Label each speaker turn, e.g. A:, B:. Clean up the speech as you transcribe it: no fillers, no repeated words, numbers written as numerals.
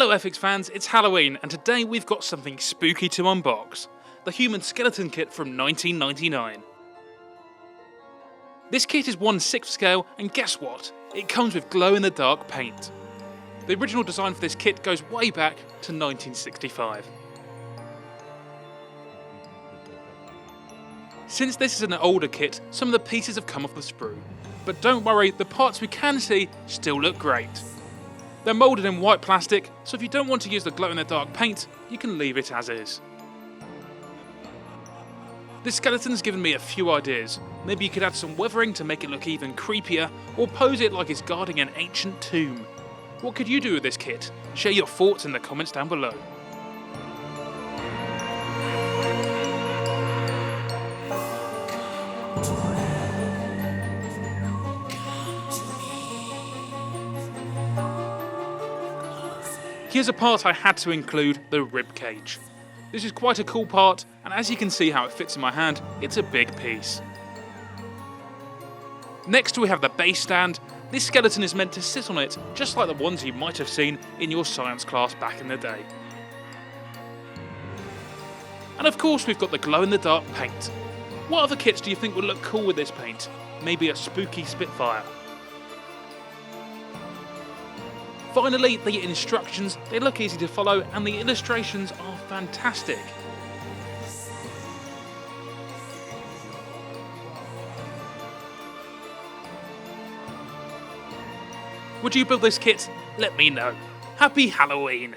A: Hello Airfix fans, it's Halloween and today we've got something spooky to unbox. The human skeleton kit from 1999. This kit is 1/6 scale and guess what? It comes with glow-in-the-dark paint. The original design for this kit goes way back to 1965. Since this is an older kit, some of the pieces have come off the sprue. But don't worry, the parts we can see still look great. They're moulded in white plastic, so if you don't want to use the glow-in-the-dark paint, you can leave it as is. This skeleton's given me a few ideas. Maybe you could add some weathering to make it look even creepier, or pose it like it's guarding an ancient tomb. What could you do with this kit? Share your thoughts in the comments down below. Here's a part I had to include, the rib cage. This is quite a cool part, and as you can see how it fits in my hand, it's a big piece. Next we have the base stand. This skeleton is meant to sit on it, just like the ones you might have seen in your science class back in the day. And of course we've got the glow-in-the-dark paint. What other kits do you think would look cool with this paint? Maybe a spooky Spitfire. Finally, the instructions, they look easy to follow and the illustrations are fantastic. Would you build this kit? Let me know. Happy Halloween!